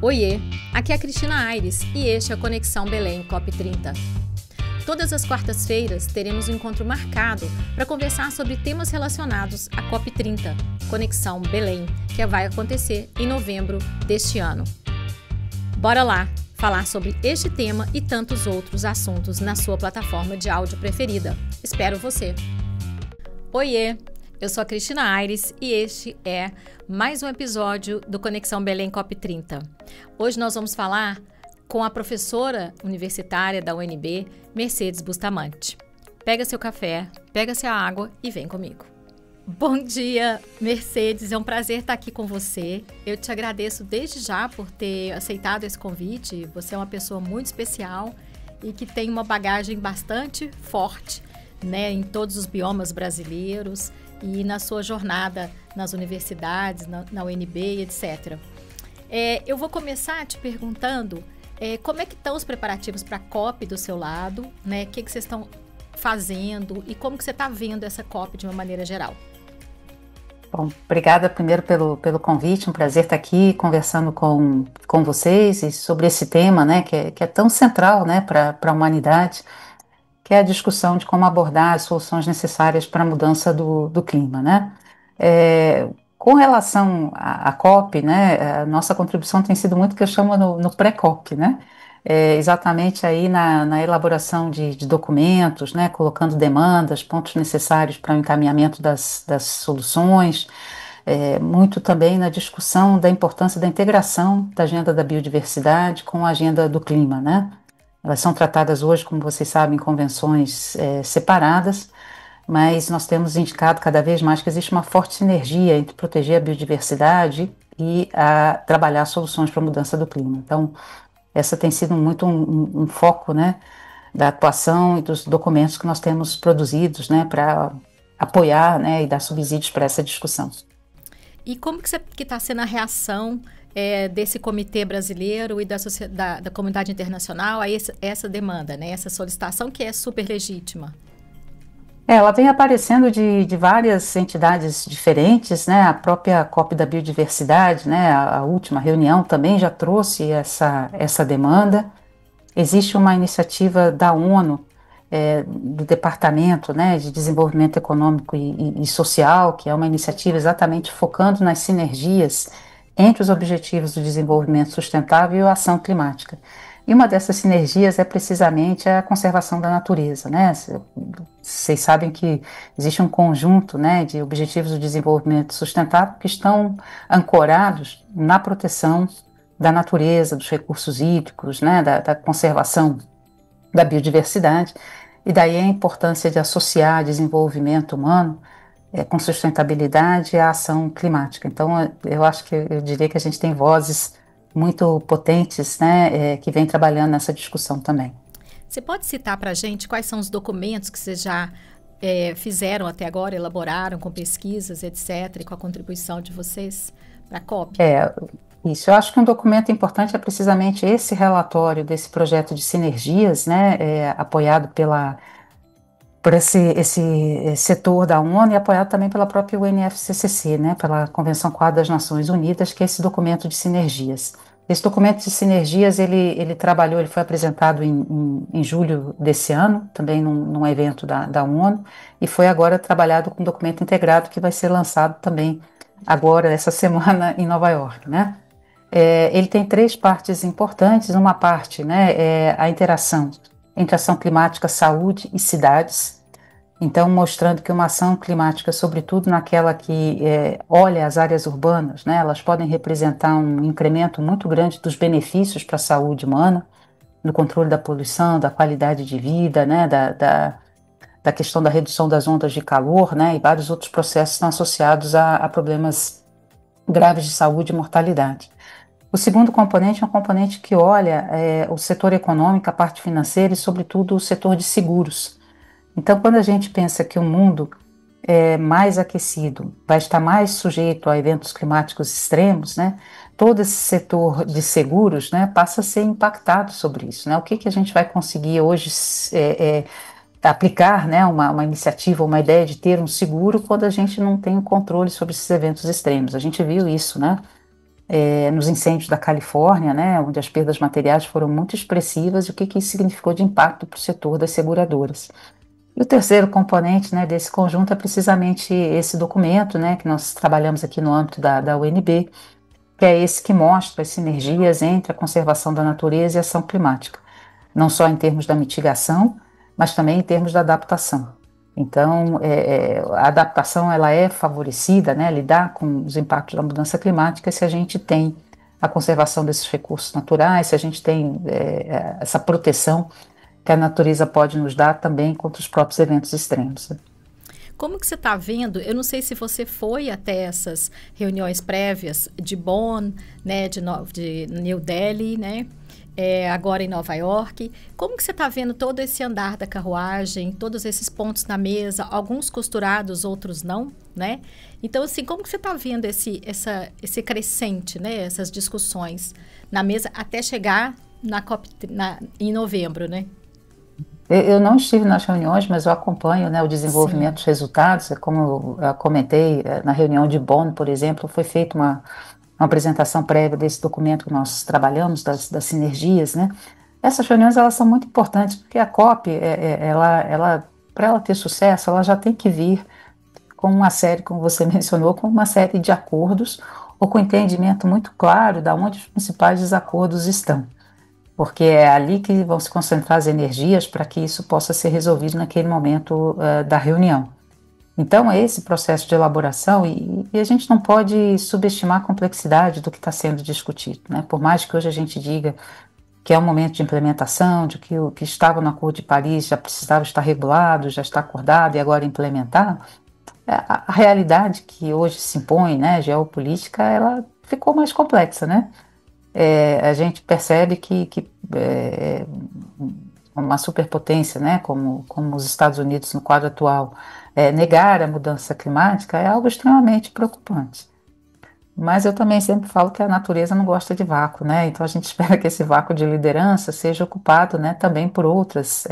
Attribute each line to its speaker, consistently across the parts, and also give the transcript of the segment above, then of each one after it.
Speaker 1: Oiê, aqui é a Cristina Aires e este é a Conexão Belém COP30. Todas as quartas-feiras teremos um encontro marcado para conversar sobre temas relacionados à COP30, Conexão Belém, que vai acontecer em novembro deste ano. Bora lá falar sobre este tema e tantos outros assuntos na sua plataforma de áudio preferida. Espero você! Oiê, eu sou a Cristina Aires e este é mais um episódio do Conexão Belém COP30. Hoje nós vamos falar com a professora universitária da UNB, Mercedes Bustamante. Pega seu café, pega sua água e vem comigo. Bom dia, Mercedes, é um prazer estar aqui com você. Eu te agradeço desde já por ter aceitado esse convite. Você é uma pessoa muito especial e que tem uma bagagem bastante forte, né, em todos os biomas brasileiros e na sua jornada nas universidades, na UNB, etc. Eu vou começar te perguntando como é que estão os preparativos para a COP do seu lado, né? O que vocês estão fazendo e como que você está vendo essa COP de uma maneira geral?
Speaker 2: Bom, obrigada primeiro pelo convite, um prazer estar aqui conversando com vocês e sobre esse tema, né, que é tão central, né, para a humanidade, que é a discussão de como abordar as soluções necessárias para a mudança do clima, né? Com relação à COP, né, a nossa contribuição tem sido muito o que eu chamo no pré-COP, né? Exatamente aí na elaboração de documentos, né, colocando demandas, pontos necessários para o encaminhamento das soluções, muito também na discussão da importância da integração da agenda da biodiversidade com a agenda do clima, né? Elas são tratadas hoje, como vocês sabem, em convenções separadas, mas nós temos indicado cada vez mais que existe uma forte sinergia entre proteger a biodiversidade e trabalhar soluções para a mudança do clima. Então, essa tem sido muito um foco, né, da atuação e dos documentos que nós temos produzidos, né, para apoiar, né, e dar subsídios para essa discussão.
Speaker 1: E como que está sendo a reação desse comitê brasileiro e da comunidade internacional a essa demanda, né, essa solicitação que é super legítima?
Speaker 2: Ela vem aparecendo de várias entidades diferentes, né? A própria COP da Biodiversidade, né? A última reunião também já trouxe essa demanda. Existe uma iniciativa da ONU, do Departamento, né, de Desenvolvimento Econômico e Social, que é uma iniciativa exatamente focando nas sinergias entre os Objetivos do Desenvolvimento Sustentável e a ação climática. E uma dessas sinergias é precisamente a conservação da natureza, né? Vocês sabem que existe um conjunto, né, de Objetivos do Desenvolvimento Sustentável que estão ancorados na proteção da natureza, dos recursos hídricos, né, da conservação da biodiversidade, e daí a importância de associar desenvolvimento humano com sustentabilidade à ação climática. Então, eu diria que a gente tem vozes muito potentes, né, que vem trabalhando nessa discussão também.
Speaker 1: Você pode citar para a gente quais são os documentos que vocês já fizeram até agora, elaboraram com pesquisas, etc., e com a contribuição de vocês para a COP?
Speaker 2: Isso, eu acho que um documento importante é precisamente esse relatório desse projeto de sinergias, né, apoiado por esse setor da ONU e apoiado também pela própria UNFCCC, né, pela Convenção Quadro das Nações Unidas, que é esse documento de sinergias. Esse documento de sinergias, ele foi apresentado em julho desse ano, também num evento da ONU, e foi agora trabalhado com um documento integrado que vai ser lançado também agora, essa semana, em Nova York, né? Ele tem três partes importantes. Uma parte, né, é a interação entre ação climática, saúde e cidades. Então, mostrando que uma ação climática, sobretudo naquela que olha as áreas urbanas, né, elas podem representar um incremento muito grande dos benefícios para a saúde humana, no controle da poluição, da qualidade de vida, né, da questão da redução das ondas de calor, né, e vários outros processos estão associados a problemas graves de saúde e mortalidade. O segundo componente é um componente que olha o setor econômico, a parte financeira e, sobretudo, o setor de seguros. Então, quando a gente pensa que o mundo mais aquecido vai estar mais sujeito a eventos climáticos extremos, né, todo esse setor de seguros, né, passa a ser impactado sobre isso, né? O que a gente vai conseguir hoje aplicar, né, uma iniciativa, uma ideia de ter um seguro quando a gente não tem controle sobre esses eventos extremos? A gente viu isso, né? nos incêndios da Califórnia, né, onde as perdas materiais foram muito expressivas, e o que que isso significou de impacto para o setor das seguradoras. E o terceiro componente, né, desse conjunto é precisamente esse documento, né, que nós trabalhamos aqui no âmbito da UNB, que é esse que mostra as sinergias entre a conservação da natureza e a ação climática, não só em termos da mitigação, mas também em termos da adaptação. Então, a adaptação ela é favorecida, né, lidar com os impactos da mudança climática se a gente tem a conservação desses recursos naturais, se a gente tem essa proteção que a natureza pode nos dar também contra os próprios eventos extremos.
Speaker 1: Como que você está vendo? Eu não sei se você foi até essas reuniões prévias de Bonn, né, de New Delhi, né, agora em Nova York. Como que você está vendo todo esse andar da carruagem, todos esses pontos na mesa, alguns costurados, outros não, né? Então, assim, como que você está vendo esse crescente, né, essas discussões na mesa até chegar na COP em novembro, né?
Speaker 2: Eu não estive nas reuniões, mas eu acompanho, né, o desenvolvimento
Speaker 1: Sim.
Speaker 2: dos resultados. Como eu comentei, na reunião de Bonn, por exemplo, foi feita uma apresentação prévia desse documento que nós trabalhamos, das sinergias, né? Essas reuniões, elas são muito importantes, porque a COP, para ela ter sucesso, ela já tem que vir com uma série, como você mencionou, com uma série de acordos, ou com entendimento muito claro de onde os principais desacordos estão, porque é ali que vão se concentrar as energias para que isso possa ser resolvido naquele momento da reunião. Então, é esse processo de elaboração, e a gente não pode subestimar a complexidade do que está sendo discutido, né? Por mais que hoje a gente diga que é um momento de implementação, de que o que estava no Acordo de Paris já precisava estar regulado, já está acordado e agora implementar, a realidade que hoje se impõe, né, geopolítica, ela ficou mais complexa, né? A gente percebe que uma superpotência, né, como os Estados Unidos no quadro atual, negar a mudança climática é algo extremamente preocupante. Mas eu também sempre falo que a natureza não gosta de vácuo, né? Então a gente espera que esse vácuo de liderança seja ocupado, né, também por outras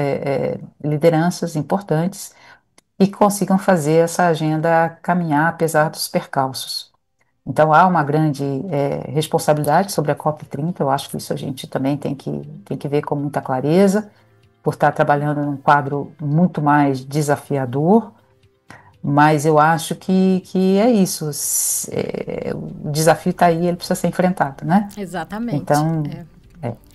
Speaker 2: lideranças importantes e que consigam fazer essa agenda caminhar apesar dos percalços. Então há uma grande responsabilidade sobre a COP30. Eu acho que isso a gente também tem que ver com muita clareza, por estar trabalhando num quadro muito mais desafiador, mas eu acho que é isso. O desafio está aí, ele precisa ser enfrentado, né?
Speaker 1: Exatamente.
Speaker 2: Então,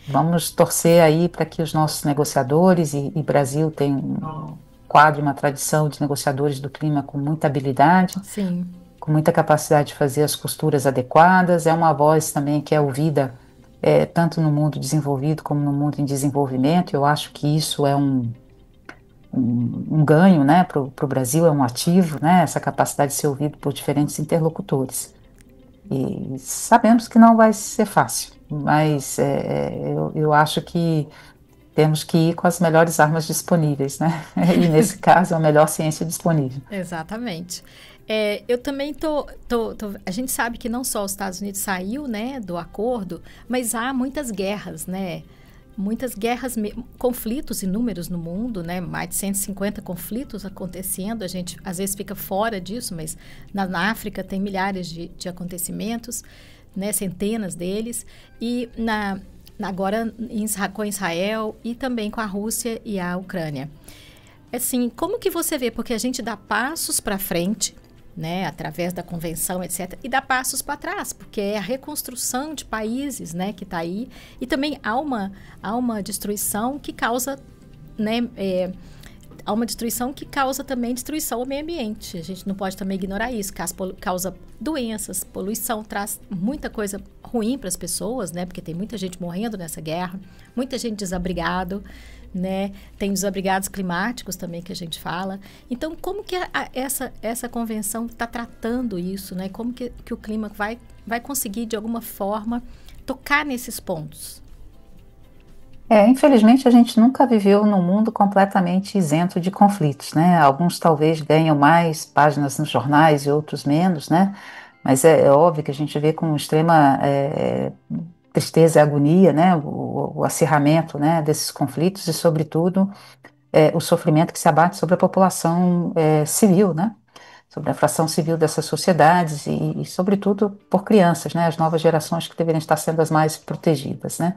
Speaker 2: vamos torcer aí para que os nossos negociadores, e Brasil tem um quadro, uma tradição de negociadores do clima com muita habilidade,
Speaker 1: Sim.
Speaker 2: com muita capacidade de fazer as costuras adequadas. É uma voz também que é ouvida tanto no mundo desenvolvido como no mundo em desenvolvimento. Eu acho que isso é um ganho, né, para o Brasil, é um ativo, né, essa capacidade de ser ouvido por diferentes interlocutores. E sabemos que não vai ser fácil, mas eu acho que temos que ir com as melhores armas disponíveis, né? E nesse caso, a melhor ciência disponível.
Speaker 1: Exatamente. Eu também a gente sabe que não só os Estados Unidos saiu, né, do acordo, mas há muitas guerras, né? Muitas guerras, conflitos inúmeros no mundo, né? Mais de 150 conflitos acontecendo. A gente às vezes fica fora disso, mas na África tem milhares de acontecimentos, né? Centenas deles. E agora com Israel e também com a Rússia e a Ucrânia. Assim, como que você vê? Porque a gente dá passos para frente, né, através da convenção, etc., e dá passos para trás, porque é a reconstrução de países, né, que está aí, e também há uma destruição que causa, né, há uma destruição que causa também destruição ao meio ambiente. A gente não pode também ignorar isso, causa doenças, poluição, traz muita coisa ruim para as pessoas, né, porque tem muita gente morrendo nessa guerra, muita gente desabrigado, né? Tem desabrigados climáticos também que a gente fala. Então, como que essa convenção está tratando isso, né? Como que o clima vai conseguir, de alguma forma, tocar nesses pontos?
Speaker 2: Infelizmente, a gente nunca viveu num mundo completamente isento de conflitos, né? Alguns talvez ganham mais páginas nos jornais e outros menos, né? Mas é óbvio que a gente vê com extrema tristeza e agonia, né? O acirramento, né, desses conflitos e, sobretudo, o sofrimento que se abate sobre a população civil, né? sobre a fração civil dessas sociedades e sobretudo, por crianças, né, as novas gerações que deveriam estar sendo as mais protegidas, né.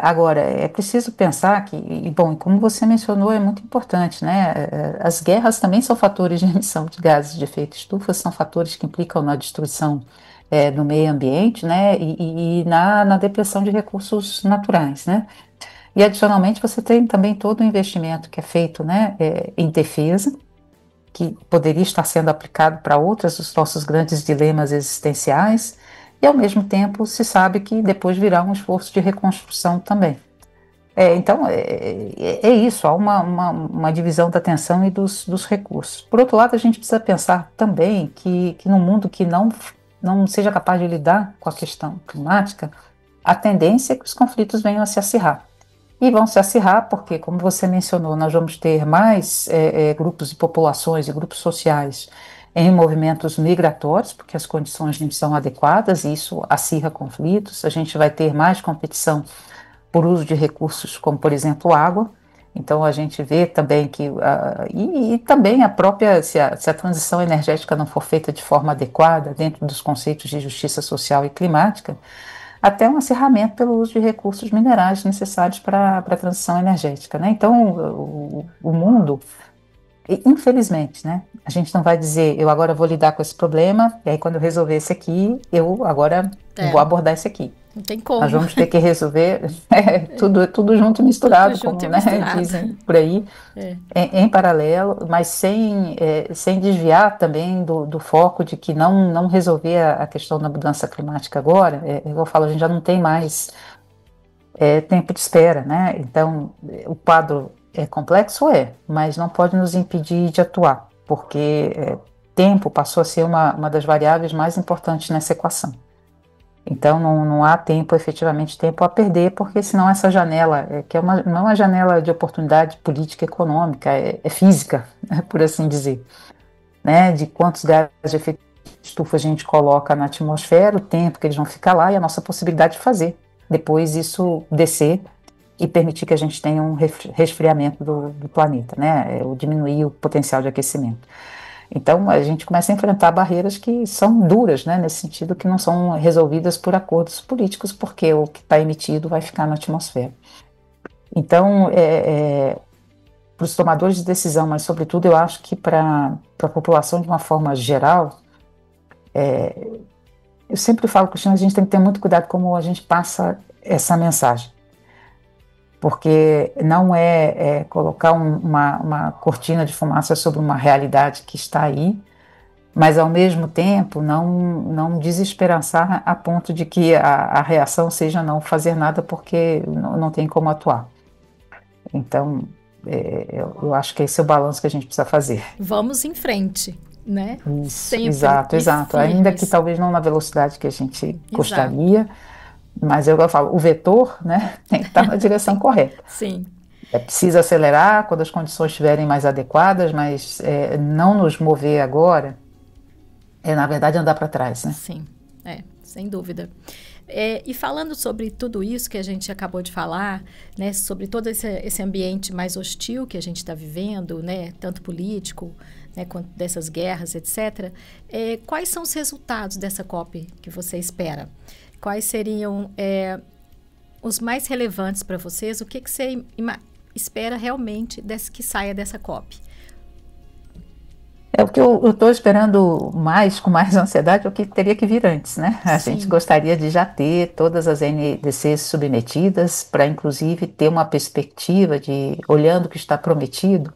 Speaker 2: Agora, é preciso pensar que, bom, e como você mencionou, é muito importante, né, as guerras também são fatores de emissão de gases de efeito estufa, são fatores que implicam na destruição do meio ambiente, né, e na depressão de recursos naturais, né. E, adicionalmente, você tem também todo o investimento que é feito, né, em defesa, que poderia estar sendo aplicado para outros dos nossos grandes dilemas existenciais, e ao mesmo tempo se sabe que depois virá um esforço de reconstrução também. Então, é isso, há uma divisão da atenção e dos recursos. Por outro lado, a gente precisa pensar também que num mundo que não seja capaz de lidar com a questão climática, a tendência é que os conflitos venham a se acirrar. E vão se acirrar porque, como você mencionou, nós vamos ter mais grupos de populações e grupos sociais em movimentos migratórios, porque as condições não são adequadas e isso acirra conflitos. A gente vai ter mais competição por uso de recursos, como, por exemplo, água. Então, a gente vê também que, e também a própria, se a transição energética não for feita de forma adequada, dentro dos conceitos de justiça social e climática, até um acirramento pelo uso de recursos minerais necessários para a transição energética, né? Então, o mundo, infelizmente, né? A gente não vai dizer, eu agora vou lidar com esse problema, e aí quando eu resolver esse aqui, eu agora vou abordar esse aqui.
Speaker 1: Não tem como.
Speaker 2: Nós vamos ter que resolver tudo junto e misturado, como dizem por aí, em paralelo, mas sem desviar também do foco de que não resolver a questão da mudança climática agora. Eu falo, a gente já não tem mais tempo de espera, né? Então, o quadro é complexo, mas não pode nos impedir de atuar, porque tempo passou a ser uma das variáveis mais importantes nessa equação. Então, não há efetivamente tempo a perder, porque senão essa janela, que não é uma janela de oportunidade política e econômica, é física, por assim dizer, né, de quantos gases de efeito estufa a gente coloca na atmosfera, o tempo que eles vão ficar lá e a nossa possibilidade de fazer. Depois isso descer e permitir que a gente tenha um resfriamento do planeta, né, ou diminuir o potencial de aquecimento. Então, a gente começa a enfrentar barreiras que são duras, né, nesse sentido, que não são resolvidas por acordos políticos, porque o que está emitido vai ficar na atmosfera. Então, para os tomadores de decisão, mas, sobretudo, eu acho que para a população de uma forma geral, eu sempre falo, Cristina, a gente tem que ter muito cuidado como a gente passa essa mensagem. Porque não colocar uma cortina de fumaça sobre uma realidade que está aí, mas ao mesmo tempo não desesperançar a ponto de que a reação seja não fazer nada porque não tem como atuar. Então, eu acho que esse é o balanço que a gente precisa fazer.
Speaker 1: Vamos em frente, né?
Speaker 2: Isso, exato. Ainda que talvez não na velocidade que a gente gostaria. Mas eu falo, o vetor, né, tem que estar na direção correta.
Speaker 1: Sim.
Speaker 2: Precisa acelerar quando as condições estiverem mais adequadas, mas não nos mover agora na verdade, andar para trás, né?
Speaker 1: Sim, sem dúvida. E falando sobre tudo isso que a gente acabou de falar, né, sobre todo esse ambiente mais hostil que a gente está vivendo, né, tanto político, né, quanto dessas guerras, etc., quais são os resultados dessa COP que você espera? Quais seriam os mais relevantes para vocês? O que você espera realmente que saia dessa COP?
Speaker 2: O que eu estou esperando com mais ansiedade, é o que teria que vir antes, né? A gente gostaria de já ter todas as NDCs submetidas para, inclusive, ter uma perspectiva de, olhando o que está prometido,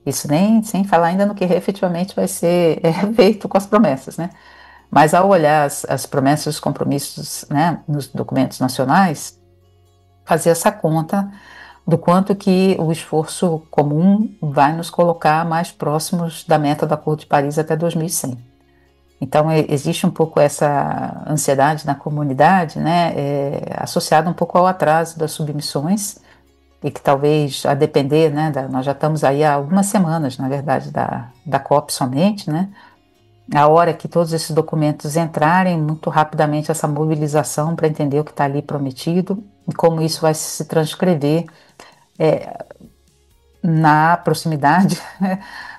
Speaker 2: isso sem falar ainda no que efetivamente vai ser feito com as promessas, né? Mas ao olhar as promessas e os compromissos, né, nos documentos nacionais, fazer essa conta do quanto que o esforço comum vai nos colocar mais próximos da meta do Acordo de Paris até 2100. Então, existe um pouco essa ansiedade na comunidade, né, associada um pouco ao atraso das submissões, e que talvez, a depender, né, nós já estamos aí há algumas semanas, na verdade, da COP somente, né, a hora que todos esses documentos entrarem, muito rapidamente essa mobilização para entender o que está ali prometido e como isso vai se transcrever na proximidade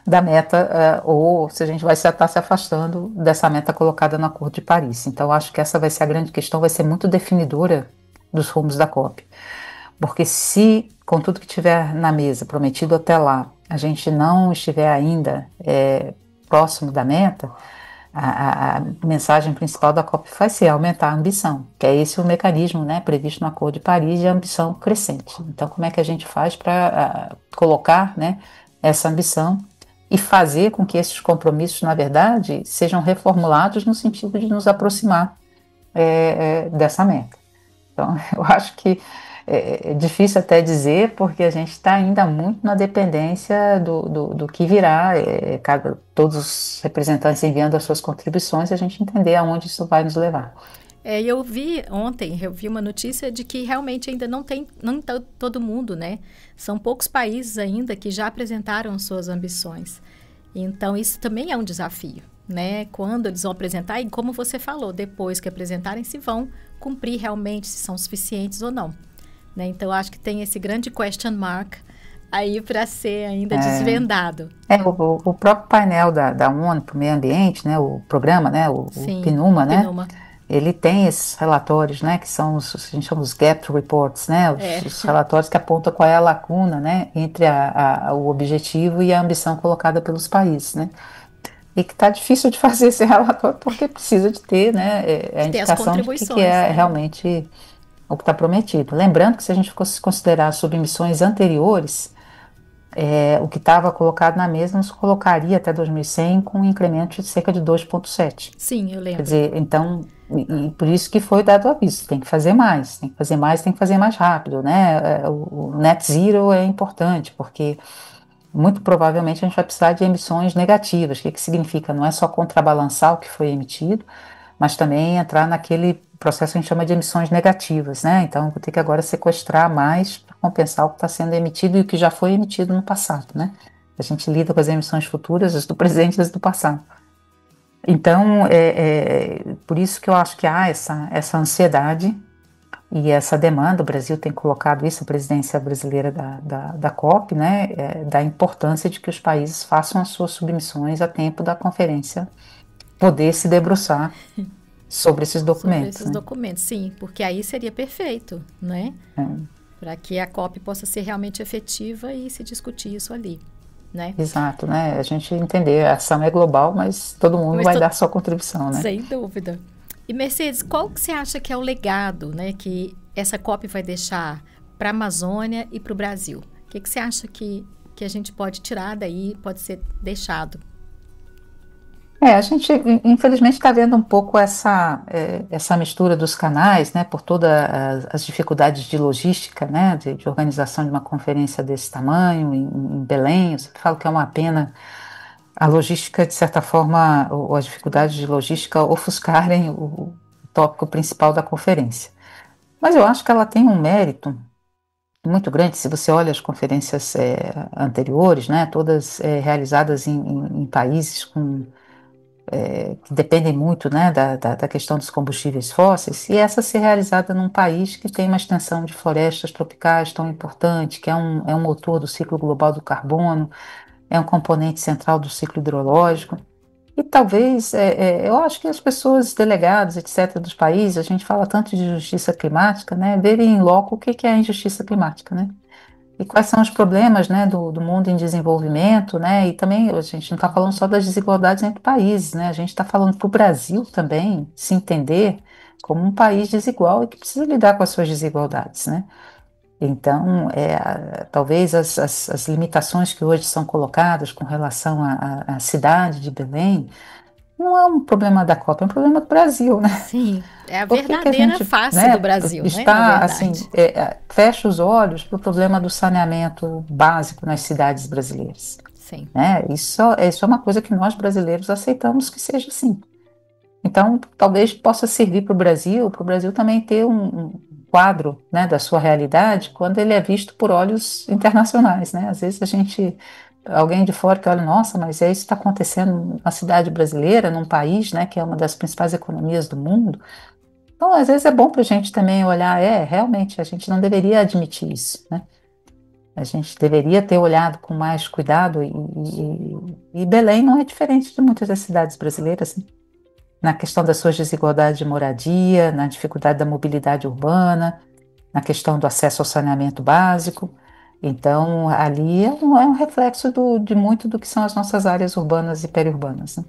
Speaker 2: da meta, ou se a gente vai estar se afastando dessa meta colocada no Acordo de Paris. Então, acho que essa vai ser a grande questão, vai ser muito definidora dos rumos da COP. Porque se, com tudo que tiver na mesa, prometido até lá, a gente não estiver ainda próximo da meta, a mensagem principal da COP vai ser aumentar a ambição, que é esse o mecanismo, né, previsto no Acordo de Paris, de ambição crescente. Então, como é que a gente faz para colocar, né, essa ambição e fazer com que esses compromissos, na verdade, sejam reformulados no sentido de nos aproximar dessa meta? Então, eu acho que é difícil até dizer, porque a gente está ainda muito na dependência do que virá, todos os representantes enviando as suas contribuições, e a gente entender aonde isso vai nos levar.
Speaker 1: Eu vi ontem, uma notícia de que realmente ainda não tá todo mundo, né? São poucos países ainda que já apresentaram suas ambições. Então, isso também é um desafio, né? Quando eles vão apresentar, e como você falou, depois que apresentarem, se vão cumprir realmente, se são suficientes ou não. Né? Então, acho que tem esse grande question mark aí para ser ainda desvendado.
Speaker 2: O próprio painel da ONU para o meio ambiente, né, o programa, né, o PNUMA, né, ele tem esses relatórios, né, que são a gente chama os gap reports, né, os relatórios que apontam qual é a lacuna, né, entre o objetivo e a ambição colocada pelos países, né. E que está difícil de fazer esse relatório porque precisa de ter, né, a indicação de que é realmente o que está prometido. Lembrando que se a gente fosse considerar submissões anteriores, o que estava colocado na mesa nos colocaria até 2100 com um incremento de cerca de 2,7.
Speaker 1: Sim, eu lembro.
Speaker 2: Quer dizer, então, e por isso que foi dado o aviso, tem que fazer mais, tem que fazer mais, tem que fazer mais rápido, né? O net zero é importante, porque muito provavelmente a gente vai precisar de emissões negativas. O que significa? Não é só contrabalançar o que foi emitido, mas também entrar naquele processo que a gente chama de emissões negativas, né? Então, vou ter que agora sequestrar mais para compensar o que está sendo emitido e o que já foi emitido no passado, né? A gente lida com as emissões futuras, as do presente e as do passado. Então, por isso que eu acho que há essa ansiedade e essa demanda. O Brasil tem colocado isso, a presidência brasileira da COP, né? Da importância de que os países façam as suas submissões a tempo da conferência poder se debruçar sobre esses documentos.
Speaker 1: Sobre esses documentos, sim, porque aí seria perfeito, né? Para que a COP possa ser realmente efetiva e se discutir isso ali, né?
Speaker 2: Exato, né? A gente entender, a ação é global, mas todo mundo vai dar sua contribuição, né?
Speaker 1: Sem dúvida. E Mercedes, qual que você acha que é o legado, né, que essa COP vai deixar para a Amazônia e para o Brasil? O que você acha que a gente pode tirar daí, pode ser deixado?
Speaker 2: A gente, infelizmente, está vendo um pouco essa mistura dos canais, né, por todas as dificuldades de logística, né, de organização de uma conferência desse tamanho, em Belém. Eu sempre falo que é uma pena a logística, de certa forma, ou as dificuldades de logística ofuscarem o tópico principal da conferência. Mas eu acho que ela tem um mérito muito grande. Se você olha as conferências anteriores, né, todas realizadas em países que dependem muito, né, da questão dos combustíveis fósseis, e essa ser realizada num país que tem uma extensão de florestas tropicais tão importante, que é um motor do ciclo global do carbono, é um componente central do ciclo hidrológico. E talvez, eu acho que as pessoas, delegados, etc., dos países, a gente fala tanto de justiça climática, né, verem em loco o que é a injustiça climática, né? E quais são os problemas, né, do mundo em desenvolvimento, né? E também a gente não está falando só das desigualdades entre países, né? A gente está falando para o Brasil também se entender como um país desigual e que precisa lidar com as suas desigualdades, né? Então, talvez as limitações que hoje são colocadas com relação à cidade de Belém não é um problema da COP, é um problema do Brasil, né?
Speaker 1: Sim, é a verdadeira face do Brasil,
Speaker 2: está, né? Assim, fecha os olhos para o problema do saneamento básico nas cidades brasileiras.
Speaker 1: Sim.
Speaker 2: Né? Isso é uma coisa que nós brasileiros aceitamos que seja assim. Então, talvez possa servir para o Brasil também ter um quadro, né, da sua realidade quando ele é visto por olhos internacionais, né? Às vezes alguém de fora que olha, nossa, mas isso está acontecendo na cidade brasileira, num país, né, que é uma das principais economias do mundo. Então, às vezes é bom para a gente também olhar, realmente, a gente não deveria admitir isso, né? A gente deveria ter olhado com mais cuidado e Belém não é diferente de muitas das cidades brasileiras, né? Na questão das suas desigualdades de moradia, na dificuldade da mobilidade urbana, na questão do acesso ao saneamento básico. Então, ali é um reflexo de muito do que são as nossas áreas urbanas e periurbanas, né?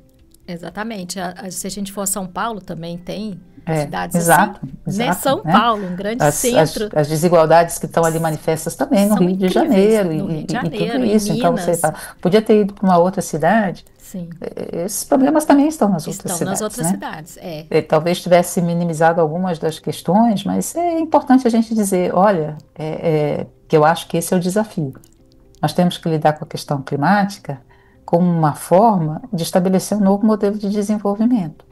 Speaker 1: Exatamente. Se a gente for a São Paulo, também tem cidades assim,
Speaker 2: Exato,
Speaker 1: né?
Speaker 2: exato,
Speaker 1: São
Speaker 2: né?
Speaker 1: Paulo, um grande
Speaker 2: As,
Speaker 1: centro,
Speaker 2: as desigualdades que estão ali manifestas também no
Speaker 1: são
Speaker 2: Rio de
Speaker 1: incríveis.
Speaker 2: Janeiro
Speaker 1: No Rio de
Speaker 2: e tudo
Speaker 1: Janeiro, em
Speaker 2: isso. Então, você
Speaker 1: Minas,
Speaker 2: fala, podia ter ido para uma outra cidade.
Speaker 1: sim,
Speaker 2: Esses problemas também estão nas outras
Speaker 1: estão nas
Speaker 2: cidades,
Speaker 1: outras
Speaker 2: né?
Speaker 1: cidades. É,
Speaker 2: Talvez tivesse minimizado algumas das questões, mas é importante a gente dizer, olha, que eu acho que esse é o desafio. Nós temos que lidar com a questão climática como uma forma de estabelecer um novo modelo de desenvolvimento.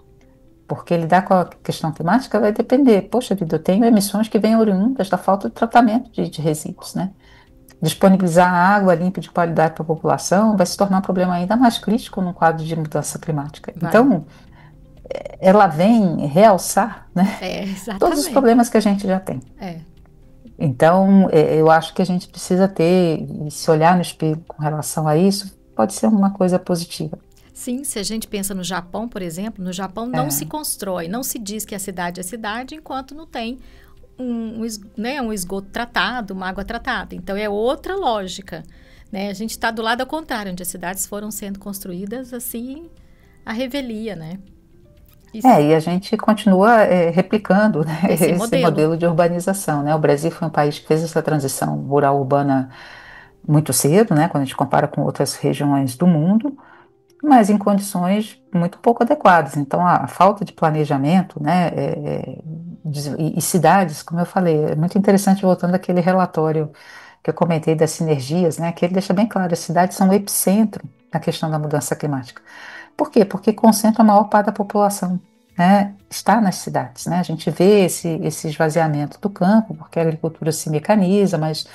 Speaker 2: Porque lidar com a questão climática vai depender. Poxa vida, eu tenho emissões que vêm oriundas da falta de tratamento de resíduos, né? Disponibilizar água limpa e de qualidade para a população vai se tornar um problema ainda mais crítico no quadro de mudança climática.
Speaker 1: vai.
Speaker 2: Então, ela vem realçar, né,
Speaker 1: É,
Speaker 2: todos os
Speaker 1: exatamente.
Speaker 2: problemas que a gente já tem.
Speaker 1: É.
Speaker 2: Então, eu acho que a gente precisa ter, e se olhar no espelho com relação a isso, pode ser uma coisa positiva.
Speaker 1: Sim, se a gente pensa no Japão, por exemplo, no Japão não se
Speaker 2: É,
Speaker 1: constrói, não se diz que a cidade é cidade enquanto não tem né, um esgoto tratado, uma água tratada. Então é outra lógica, né? A gente está do lado ao contrário, onde as cidades foram sendo construídas assim à revelia, né?
Speaker 2: e a gente continua replicando, né,
Speaker 1: Esse
Speaker 2: esse
Speaker 1: modelo.
Speaker 2: modelo de urbanização, né? O Brasil foi um país que fez essa transição rural-urbana muito cedo, né, quando a gente compara com outras regiões do mundo, mas em condições muito pouco adequadas. Então, a falta de planejamento, né, e cidades, como eu falei, é muito interessante, voltando àquele relatório que eu comentei das sinergias, né, que ele deixa bem claro, as cidades são o epicentro na questão da mudança climática. Por quê? Porque concentra a maior parte da população, né, está nas cidades, né? A gente vê esse esvaziamento do campo, porque a agricultura se mecaniza, mas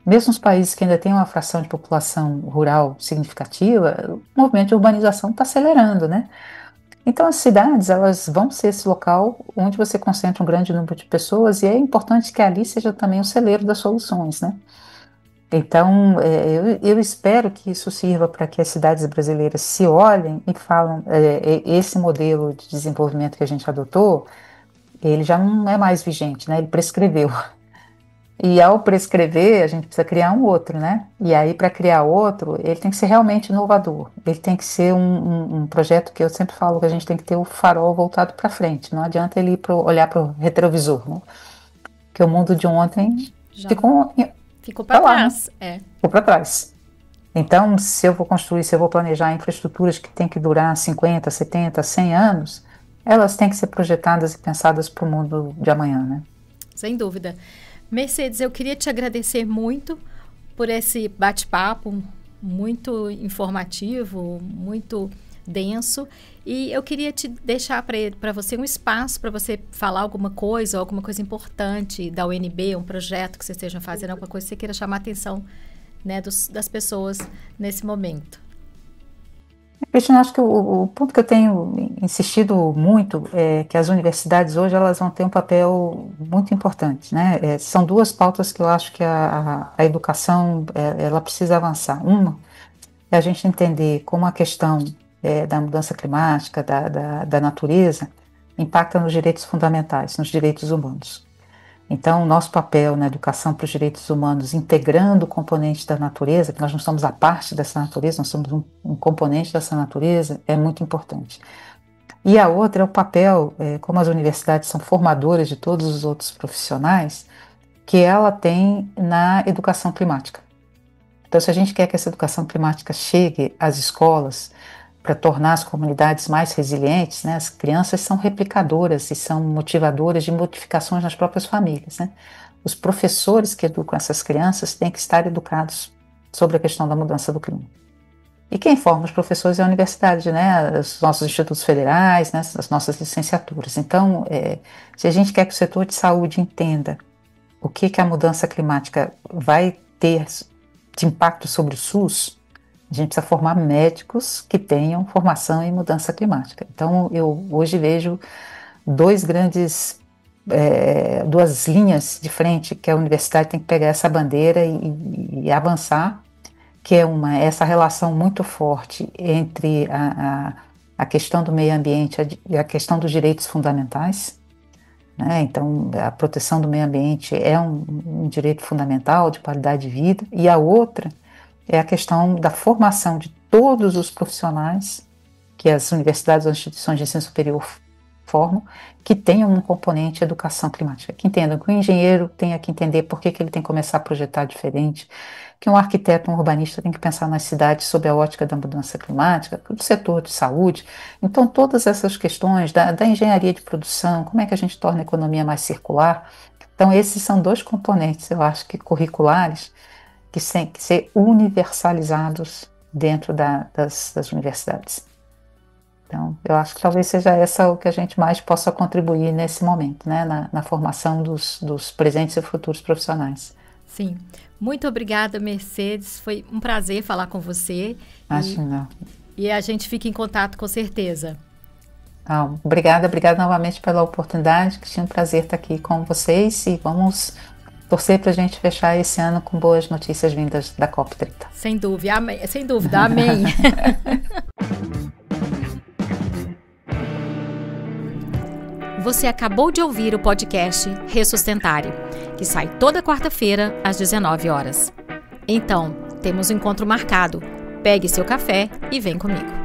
Speaker 2: mesmo os países que ainda têm uma fração de população rural significativa, o movimento de urbanização está acelerando, né? Então as cidades, elas vão ser esse local onde você concentra um grande número de pessoas e é importante que ali seja também o celeiro das soluções, né? Então, eu espero que isso sirva para que as cidades brasileiras se olhem e falam, esse modelo de desenvolvimento que a gente adotou, ele já não é mais vigente, né? Ele prescreveu. E ao prescrever, a gente precisa criar um outro, né? E aí, para criar outro, ele tem que ser realmente inovador. Ele tem que ser um projeto que eu sempre falo que a gente tem que ter o farol voltado para frente. Não adianta ele olhar para o retrovisor, né? Porque o mundo de ontem
Speaker 1: Já
Speaker 2: ficou
Speaker 1: ficou para
Speaker 2: para lá, né?
Speaker 1: trás. É.
Speaker 2: Ficou para trás. Então, se eu vou construir, se eu vou planejar infraestruturas que têm que durar 50, 70, 100 anos, elas têm que ser projetadas e pensadas para o mundo de amanhã, né?
Speaker 1: Sem dúvida. Mercedes, eu queria te agradecer muito por esse bate-papo muito informativo, muito denso. E eu queria te deixar para você um espaço para você falar alguma coisa importante da UNB, um projeto que você esteja fazendo, alguma coisa que você queira chamar a atenção, né, das pessoas nesse momento.
Speaker 2: Cristina, acho que o ponto que eu tenho insistido muito é que as universidades hoje elas vão ter um papel muito importante, né? São duas pautas que eu acho que a educação ela precisa avançar. Uma é a gente entender como a questão da mudança climática, da natureza, impacta nos direitos fundamentais, nos direitos humanos. Então, o nosso papel na educação para os direitos humanos, integrando o componente da natureza, que nós não somos a parte dessa natureza, nós somos um componente dessa natureza, é muito importante. E a outra é o papel, como as universidades são formadoras de todos os outros profissionais, que ela tem na educação climática. Então, se a gente quer que essa educação climática chegue às escolas, para tornar as comunidades mais resilientes, né? As crianças são replicadoras e são motivadoras de modificações nas próprias famílias, né? Os professores que educam essas crianças têm que estar educados sobre a questão da mudança do clima. E quem forma os professores é a universidade, né? Os nossos institutos federais, né? As nossas licenciaturas. Então, se a gente quer que o setor de saúde entenda o que a mudança climática vai ter de impacto sobre o SUS, a gente precisa formar médicos que tenham formação em mudança climática. Então, eu hoje vejo dois grandes duas linhas de frente que a universidade tem que pegar essa bandeira e avançar, que é essa relação muito forte entre a questão do meio ambiente e a questão dos direitos fundamentais, né? Então, a proteção do meio ambiente é um direito fundamental de qualidade de vida, e a outra é a questão da formação de todos os profissionais que as universidades ou instituições de ensino superior formam, que tenham um componente de educação climática, que entendam que o engenheiro tenha que entender por que ele tem que começar a projetar diferente, que um arquiteto, um urbanista tem que pensar nas cidades sob a ótica da mudança climática, do setor de saúde. Então, todas essas questões da engenharia de produção, como é que a gente torna a economia mais circular. Então, esses são dois componentes, eu acho que curriculares, que têm que ser universalizados dentro das universidades. Então, eu acho que talvez seja essa o que a gente mais possa contribuir nesse momento, né, na formação dos presentes e futuros profissionais.
Speaker 1: Sim. Muito obrigada, Mercedes. Foi um prazer falar com você.
Speaker 2: Imagina.
Speaker 1: E a gente fica em contato com certeza.
Speaker 2: Obrigada novamente pela oportunidade, que tinha um prazer estar aqui com vocês, e vamos torcer para a gente fechar esse ano com boas notícias vindas da COP30.
Speaker 1: Sem dúvida, amém. Sem dúvida, amém. Você acabou de ouvir o podcast Resustentare, que sai toda quarta-feira às 19 horas. Então, temos um encontro marcado. Pegue seu café e vem comigo.